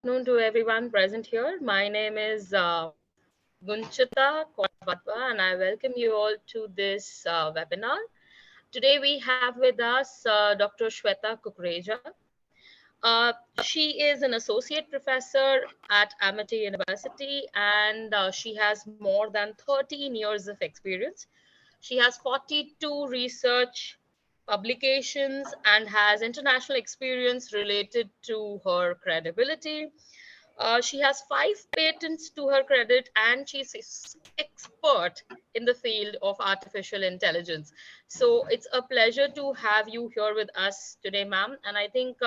Afternoon to everyone present here. My name is Gunchita Kodvatwa, and I welcome you all to this webinar. Today we have with us Dr. Shweta Kukreja. She is an associate professor at Amity University, and she has more than 13 years of experience. She has 42 research publications and has international experience related to her credibility. She has 5 patents to her credit, and she's expert in the field of artificial intelligence. So it's a pleasure to have you here with us today, ma'am. And I think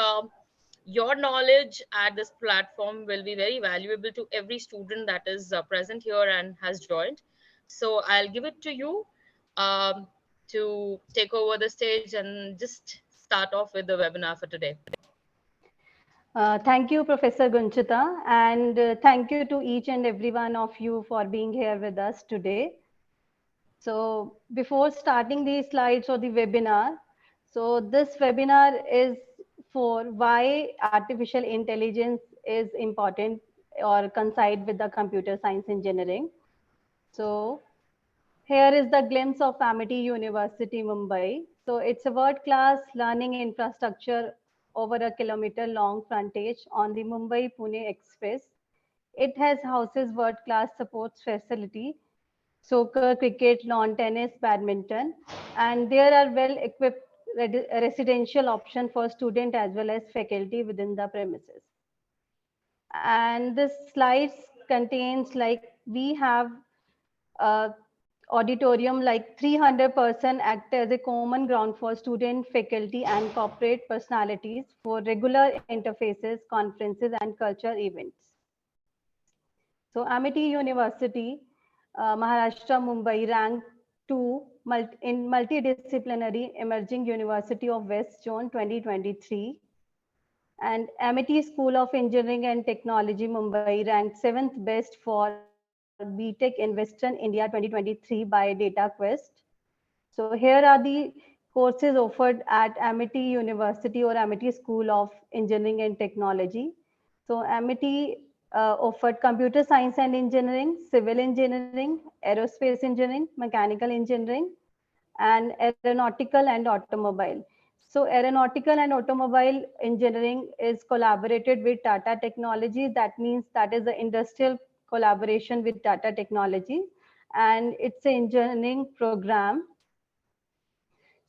your knowledge at this platform will be very valuable to every student that is present here and has joined. So I'll give it to you um, to take over the stage and just start off with the webinar for today. Thank you, Professor Gunchita, and thank you to each and every one of you for being here with us today. So before starting the slides or the webinar, so this webinar is for why artificial intelligence is important or coincide with the computer science engineering. So here is the glimpse of Amity University, Mumbai. So it's a world-class learning infrastructure over a kilometer-long frontage on the Mumbai-Pune Express. It has houses world-class sports facility, soccer, cricket, lawn tennis, badminton, and there are well-equipped residential option for student as well as faculty within the premises. And this slides contains like we have uh, auditorium like 300% act as a common ground for student, faculty, and corporate personalities for regular interfaces, conferences, and culture events. So Amity University, Maharashtra, Mumbai ranked 2 in multidisciplinary emerging university of West Zone 2023. And Amity School of Engineering and Technology, Mumbai ranked 7th best for BTech in Western India 2023 by DataQuest. So here are the courses offered at Amity University or Amity School of Engineering and Technology. So Amity offered computer science and engineering, civil engineering, aerospace engineering, mechanical engineering, and aeronautical and automobile. So aeronautical and automobile engineering is collaborated with Tata Technology. That means that is the industrial collaboration with Tata Technology, and it's an engineering program.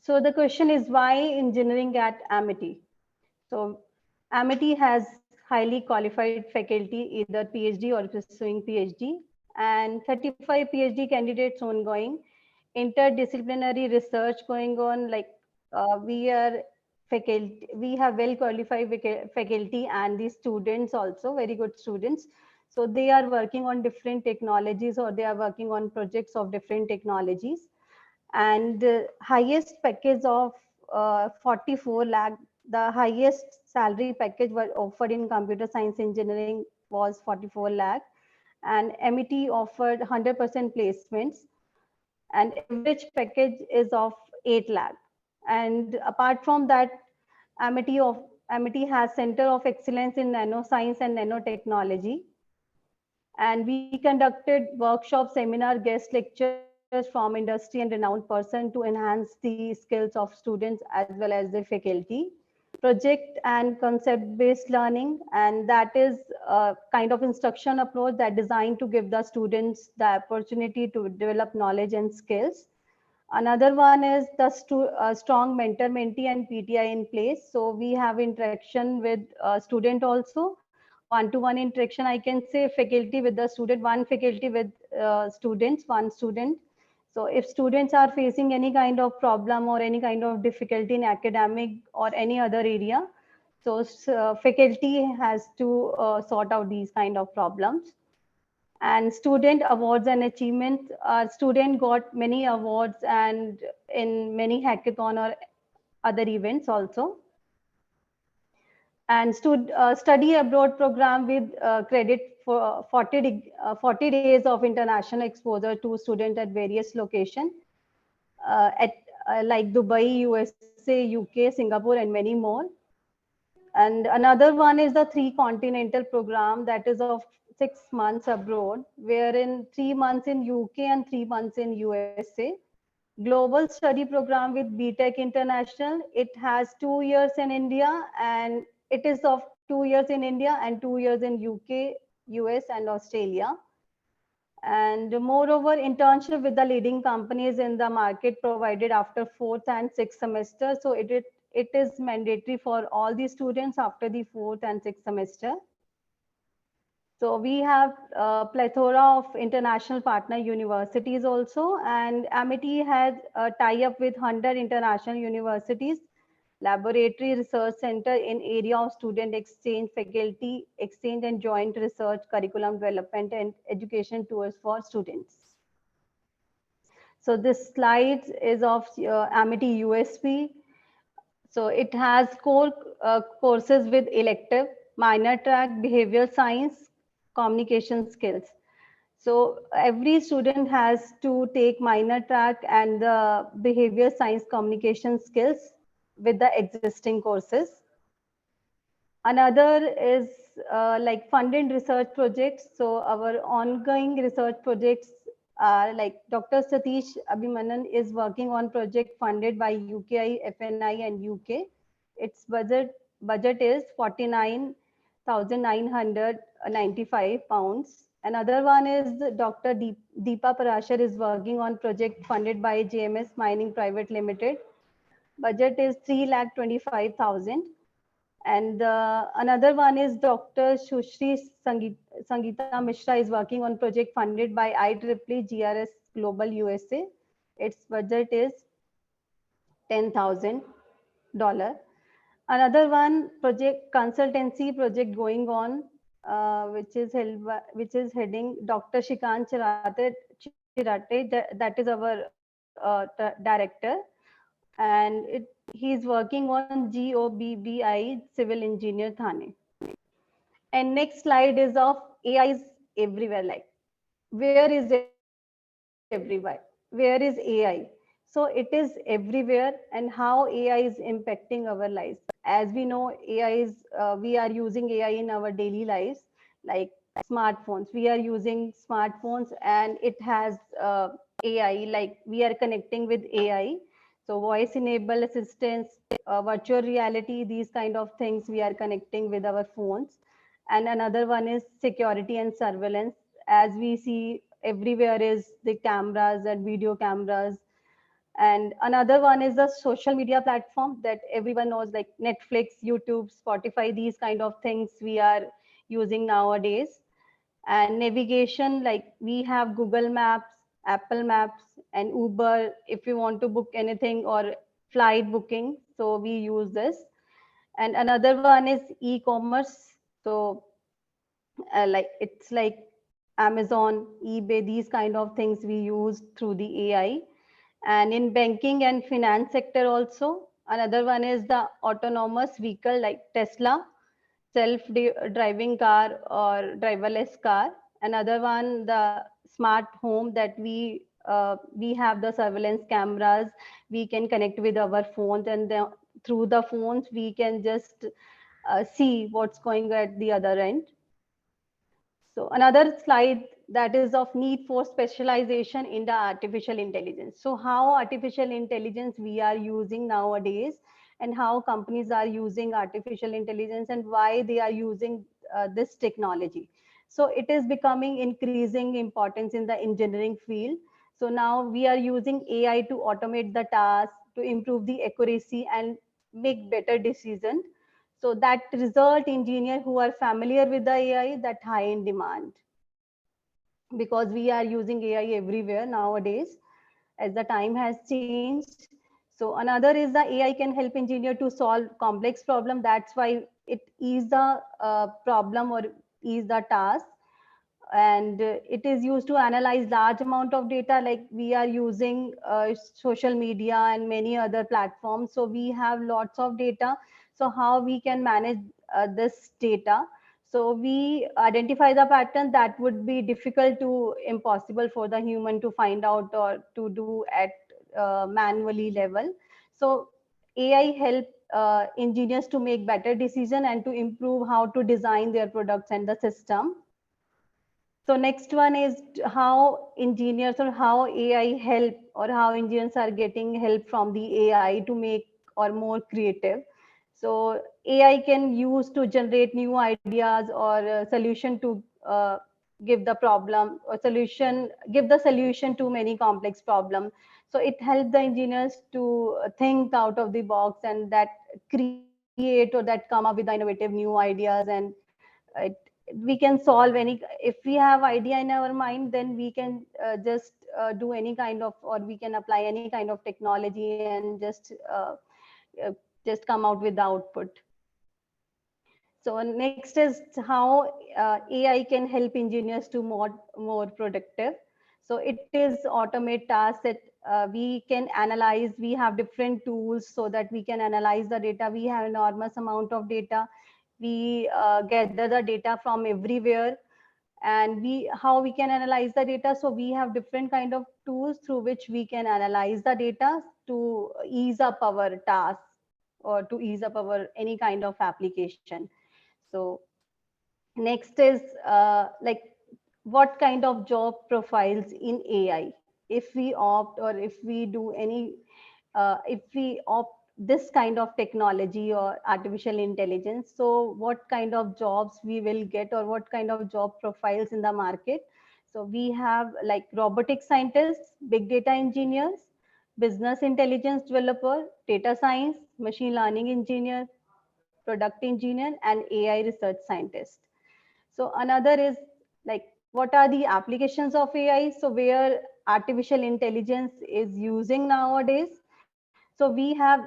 So the question is why engineering at Amity? So Amity has highly qualified faculty, either PhD or pursuing PhD, and 35 PhD candidates ongoing, interdisciplinary research going on. Like we are faculty, we have well qualified faculty and the students also very good students. So they are working on different technologies or they are working on projects of different technologies, and highest package of 44 lakh, the highest salary package was offered in computer science engineering was 44 lakh, and MET offered 100% placements, and average package is of 8 lakh. And apart from that, MET of MET has Center of Excellence in Nanoscience and Nanotechnology, and we conducted workshop, seminar, guest lectures from industry and renowned person to enhance the skills of students as well as the faculty. Project and concept based learning, and that is a kind of instruction approach that designed to give the students the opportunity to develop knowledge and skills. Another one is the strong mentor mentee and PTI in place. So we have interaction with student also, one-to-one interaction, I can say, faculty with the student, one faculty with students, one student. So if students are facing any kind of problem or any kind of difficulty in academic or any other area, so faculty has to sort out these kind of problems. And student awards and achievements, student got many awards and in many hackathon or other events also. And study abroad program with credit for 40 days of international exposure to students at various locations at like Dubai, USA, UK, Singapore, and many more. And another one is the three continental program that is of 6 months abroad, wherein 3 months in UK and 3 months in USA. Global study program with BTech International. It has 2 years in India, and it is of 2 years in India and 2 years in UK, US, and Australia. And moreover, internship with the leading companies in the market provided after fourth and sixth semester. So it is mandatory for all the students after the fourth and sixth semester. So we have a plethora of international partner universities also, and Amity has a tie-up with 100 international universities, laboratory research center in area of student exchange, faculty exchange, and joint research, curriculum development, and education tours for students. So this slide is of Amity USP. So it has core courses with elective, minor track, behavioral science, communication skills. So every student has to take minor track and the behavior science communication skills with the existing courses. Another is like funded research projects. So our ongoing research projects are like Dr. Satish Abhimanan is working on project funded by UKI, FNI, and UK. Its budget is 49,995 pounds. Another one is Dr. Deepa Parashar is working on project funded by JMS Mining Private Limited. Budget is 3,25,000. And another one is Dr. Sushri Sangeeta Mishra is working on project funded by IEEE GRS Global USA. Its budget is $10,000. Another one project consultancy project going on, which is heading Dr. Shikant Chirate, that is our director, and he's working on GOBBI Civil Engineer Thane. And next slide is of AI is everywhere. Like, where is everywhere? Where is AI? So it is everywhere, and how AI is impacting our lives. As we know, AI is we are using AI in our daily lives, like smartphones. We are using smartphones, and it has AI. Like, we are connecting with AI. So voice enabled assistance, virtual reality, these kind of things we are connecting with our phones. And another one is security and surveillance. As we see everywhere is the cameras and video cameras. And another one is the social media platform that everyone knows, like Netflix, YouTube, Spotify, these kind of things we are using nowadays. And navigation, like we have Google Maps, Apple Maps, and Uber if you want to book anything, or flight booking. So we use this. And another one is e-commerce. So like it's like Amazon, eBay, these kind of things we use through the AI. And in banking and finance sector also, another one is the autonomous vehicle like Tesla, self-driving car or driverless car. Another one, the smart home, that we have the surveillance cameras. We can connect with our phones, and through the phones we can just see what's going at the other end. So another slide that is of need for specialization in the artificial intelligence. So how artificial intelligence we are using nowadays, and how companies are using artificial intelligence, and why they are using this technology. So it is becoming increasing importance in the engineering field. So now we are using AI to automate the task, to improve the accuracy and make better decisions. So that result engineer who are familiar with the AI, that high in demand, because we are using AI everywhere nowadays as the time has changed. So another is the AI can help engineer to solve complex problem. That's why it is the problem or is the task. And it is used to analyze large amount of data, like we are using social media and many other platforms, so we have lots of data. So how we can manage this data? So we identify the pattern that would be difficult to impossible for the human to find out or to do at manually level. So AI help engineers to make better decision and to improve how to design their products and the system. So next one is how engineers or how AI help, or how engineers are getting help from the AI to make or more creative. So AI can use to generate new ideas or solution to give the problem or solution, give the solution to many complex problems. So it helps the engineers to think out of the box and that create or that come up with the innovative new ideas, and it, we can solve any, if we have idea in our mind, then we can just do any kind of, or we can apply any kind of technology and uh, just come out with the output. So next is how AI can help engineers to more productive. So it is automate tasks that we can analyze. We have different tools so that we can analyze the data. We have enormous amount of data. We gather the data from everywhere, and we, how we can analyze the data. So we have different kind of tools through which we can analyze the data to ease up our tasks or to ease up our any kind of application. So next is like what kind of job profiles in AI if we opt, or if we do any if we opt this kind of technology or artificial intelligence, so what kind of jobs we will get, or what kind of job profiles in the market. So we have like robotic scientists, big data engineers, business intelligence developer, data science, machine learning engineer, product engineer, and AI research scientist. So another is like what are the applications of AI? So where artificial intelligence is using nowadays. So we have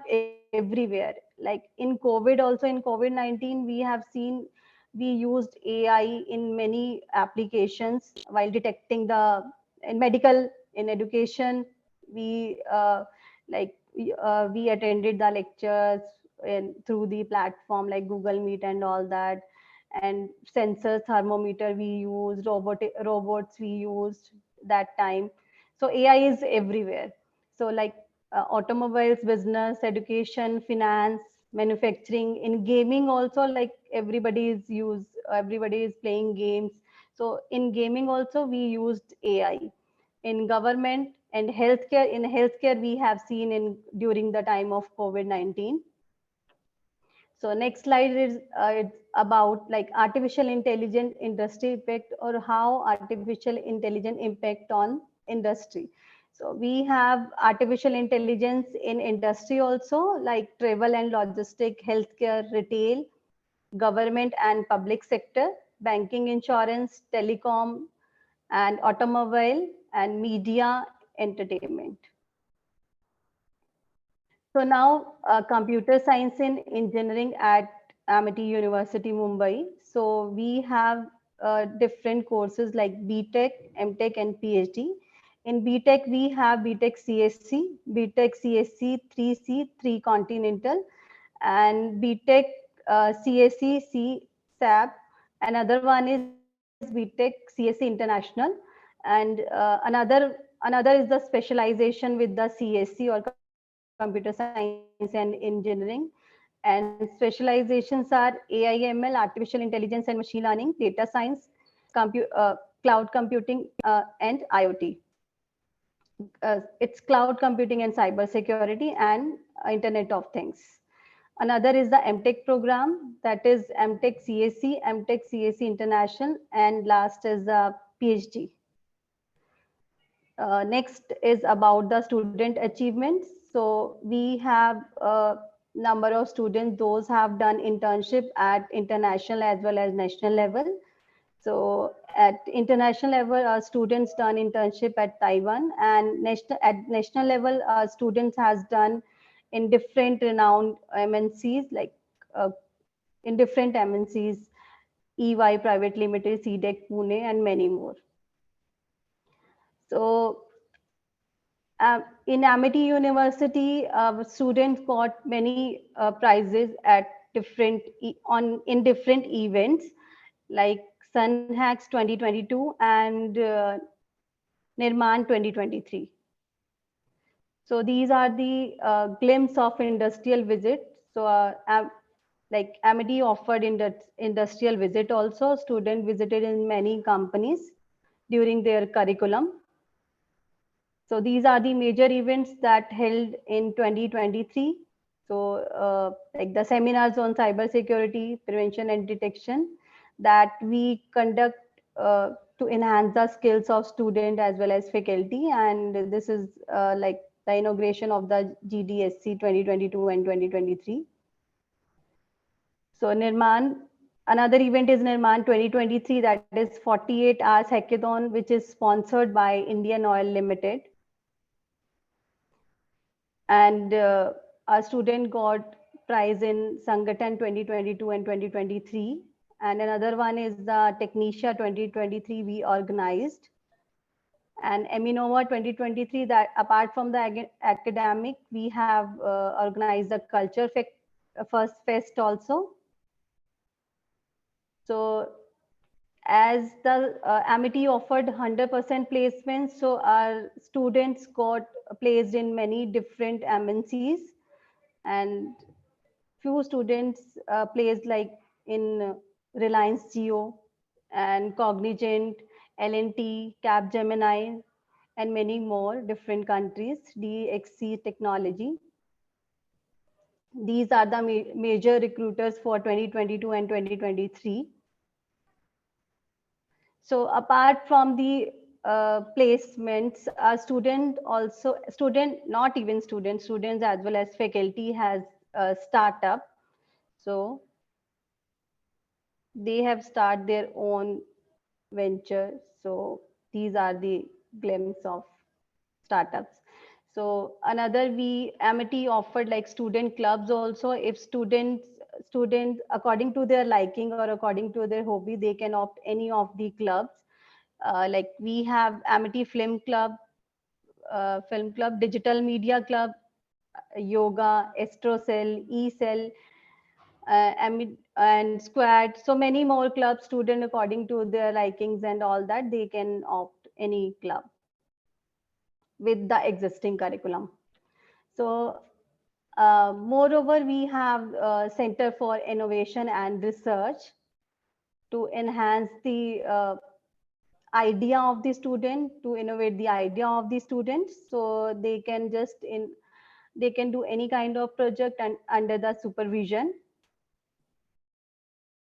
everywhere, like in COVID, also in COVID-19, we have seen we used AI in many applications while detecting the, in medical, in education. We we attended the lectures through the platform like Google Meet and all that, and sensors, thermometer we used, robots we used that time. So AI is everywhere. So like automobiles, business, education, finance, manufacturing, in gaming also, like everybody is playing games. So in gaming also we used AI. In government and healthcare, in healthcare we have seen in during the time of COVID-19. So next slide is it's about like artificial intelligence industry impact, or how artificial intelligence impact on industry. So we have artificial intelligence in industry also, like travel and logistic, healthcare, retail, government and public sector, banking, insurance, telecom, and automobile, and media, entertainment. So now computer science and engineering at Amity University, Mumbai. So we have different courses like BTech, MTech, and PhD. In BTech, we have BTech CSC, BTech CSC 3C, 3 Continental, and BTech CSC C SAP. Another one is BTech CSC International, and another is the specialization with the CSC or Computer Science and Engineering. And specializations are AI, ML, artificial intelligence and machine learning, data science, cloud computing, and IoT. It's cloud computing and cyber security and Internet of Things. Another is the MTech program, that is MTech CSC, MTech CSC International, and last is the PhD. Next is about the student achievements. So we have a number of students, those have done internship at international as well as national level. So at international level, our students done internship at Taiwan, and at national level, our students has done in different renowned MNCs, like uh, in different MNCs, EY Private Limited, CDEC Pune, and many more. So in Amity University, students got many prizes at in different events like Sun Hacks 2022 and Nirman 2023. So these are the glimpse of industrial visits. So like Amity offered industrial visit also. Student visited in many companies during their curriculum. So these are the major events that held in 2023. So like the seminars on cybersecurity, prevention and detection that we conduct to enhance the skills of student as well as faculty. And this is like the inauguration of the GDSC 2022 and 2023. So Nirman, another event is Nirman 2023, that is 48 hours hackathon, which is sponsored by Indian Oil Limited. And our student got prize in Sangathan 2022 and 2023. And another one is the Technicia 2023 we organized. And Eminova 2023, that apart from the academic, we have organized the culture first fest also. So as the Amity offered 100% placements, so our students got placed in many different MNCs, and few students placed like in Reliance Jio and Cognizant, L&T, Capgemini, and many more different countries, DXC Technology. These are the major recruiters for 2022 and 2023. So apart from the placements, a not even students as well as faculty has a startup. So they have started their own venture. So these are the glimpse of startups. So another, we Amity offered like student clubs also. If students according to their liking or according to their hobby, they can opt any of the clubs. Like we have Amity Film Club, Digital Media Club, Yoga, Astrocell, eCell, and Squad. So many more clubs. Student according to their likings and all that, they can opt any club with the existing curriculum. So moreover, we have Center for Innovation and Research to enhance the idea of the student, to innovate the idea of the students, so they can they can do any kind of project and under the supervision.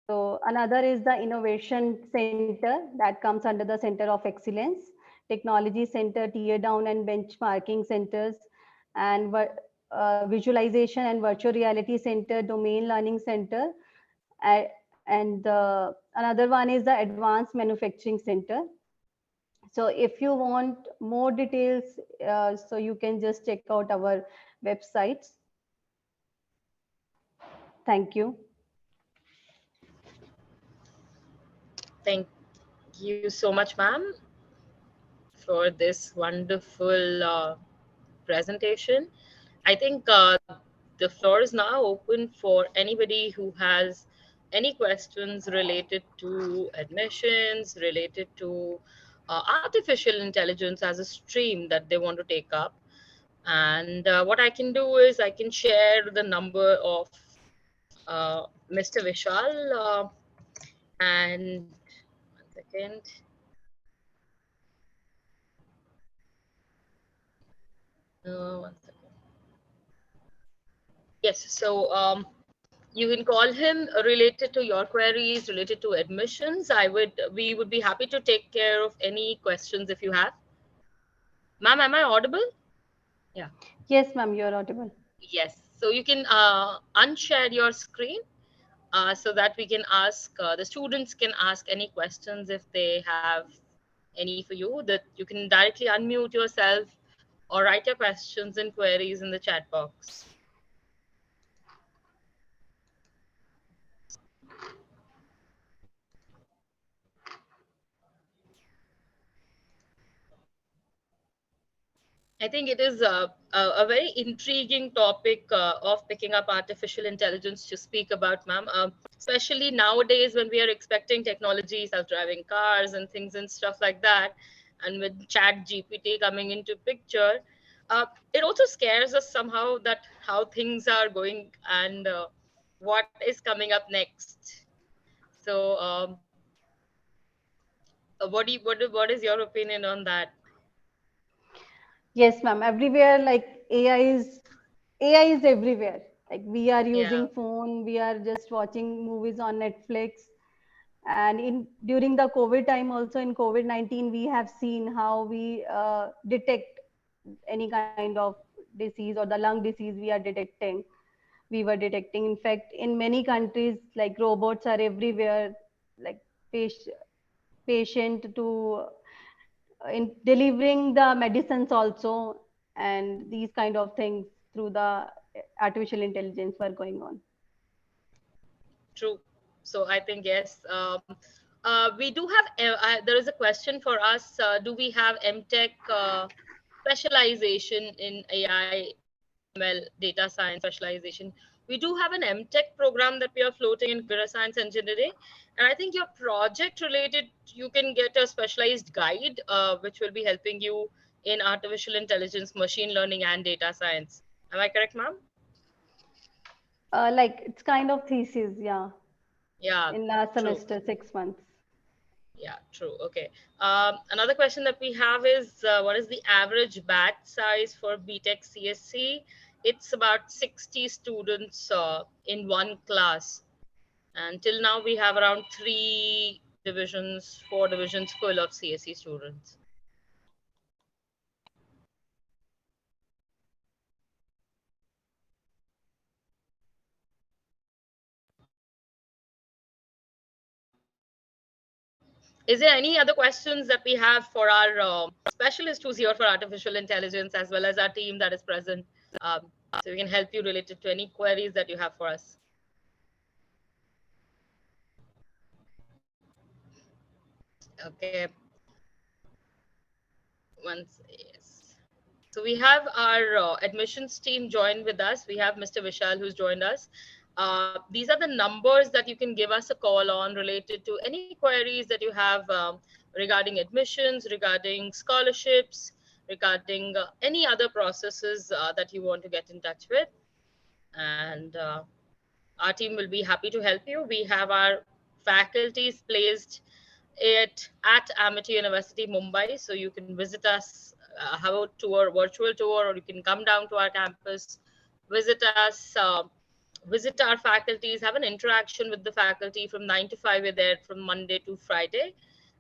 So another is the Innovation Center that comes under the Center of Excellence, Technology Center, Tear Down and Benchmarking Centers, and Visualization and Virtual Reality Center, Domain Learning Center, and another one is the Advanced Manufacturing Center. So if you want more details, so you can just check out our websites. Thank you. Thank you so much, ma'am, for this wonderful presentation. I think the floor is now open for anybody who has any questions related to admissions, related to artificial intelligence as a stream that they want to take up. And what I can do is I can share the number of Mr. Vishal. And one second. One second. Yes, so you can call him related to your queries, related to admissions. We would be happy to take care of any questions if you have. Ma'am, am I audible? Yeah. Yes, ma'am, you're audible. Yes. So you can unshare your screen so that we can ask, the students can ask any questions if they have any for you, that you can directly unmute yourself or write your questions and queries in the chat box. I think it is a very intriguing topic of picking up artificial intelligence to speak about, ma'am. Especially nowadays when we are expecting technology, self-driving cars and things and stuff like that, and with Chat GPT coming into picture, It also scares us somehow that how things are going and what is coming up next. So, what is your opinion on that? Yes, ma'am. Everywhere, like AI is everywhere. Like we are Yeah, using phone, we are just watching movies on Netflix. And in during the COVID time, also in COVID-19, we have seen how we detect any kind of disease or the lung disease we are detecting. We were detecting. In fact, in many countries, like robots are everywhere, like patient to in delivering the medicines also, and these kind of things through the artificial intelligence were going on. true. So I think yes. We do have. There is a question for us. Do we have MTech specialization in AI, ML, data science specialization? We do have an MTech program that we are floating in computer science engineering, and I think your project related, you can get a specialized guide, which will be helping you in artificial intelligence, machine learning, and data science. Am I correct, ma'am? Like it's kind of thesis, yeah, Yeah, in last true. semester, 6 months. Yeah, true. Okay. Another question that we have is what is the average batch size for BTech CSC? It's about 60 students in one class. And till now, we have around 3 divisions, 4 divisions full of CSC students. Is there any other questions that we have for our specialist who's here for artificial intelligence, as well as our team that is present? Um, so we can help you related to any queries that you have for us. Okay. Once, yes. So we have our admissions team joined with us. We have Mr. Vishal who's joined us. These are the numbers that you can give us a call on related to any queries that you have regarding admissions, regarding scholarships, regarding any other processes that you want to get in touch with. And our team will be happy to help you. We have our faculties placed at Amity University, Mumbai. So you can visit us, have a tour, virtual tour, or you can come down to our campus, visit us, visit our faculties, have an interaction with the faculty from 9 to 5. We're there from Monday to Friday,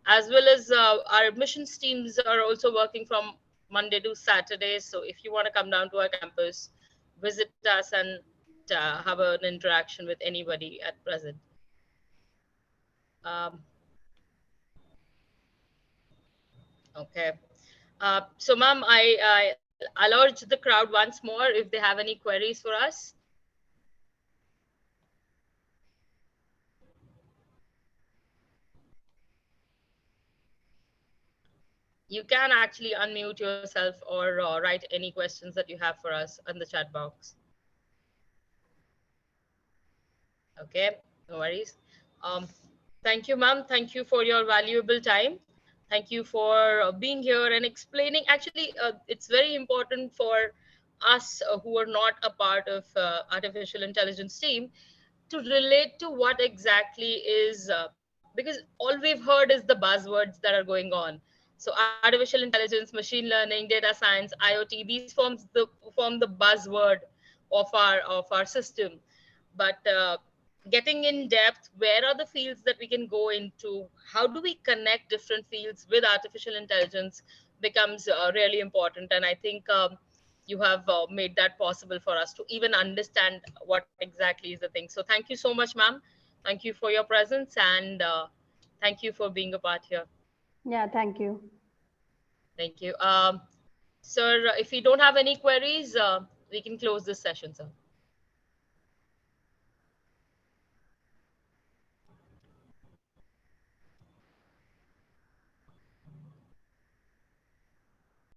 as well as our admissions teams are also working from Monday to Saturday. So if you want to come down to our campus, visit us and have an interaction with anybody at present. Um, okay. So, ma'am, I'll urge the crowd once more if they have any queries for us. You can actually unmute yourself or write any questions that you have for us in the chat box. Okay, no worries. Um, Thank you, ma'am. Thank you for your valuable time. Thank you for being here and explaining. Actually, it's very important for us who are not a part of artificial intelligence team to relate to what exactly is because all we've heard is the buzzwords that are going on. So artificial intelligence, machine learning, data science, IoT, these form the buzzword of our system. But getting in depth, where are the fields that we can go into, how do we connect different fields with artificial intelligence becomes really important. And I think you have made that possible for us to even understand what exactly is the thing. So thank you so much, ma'am. Thank you for your presence, and thank you for being a part here. Yeah, thank you. Thank you. Sir, if you don't have any queries, we can close this session, sir.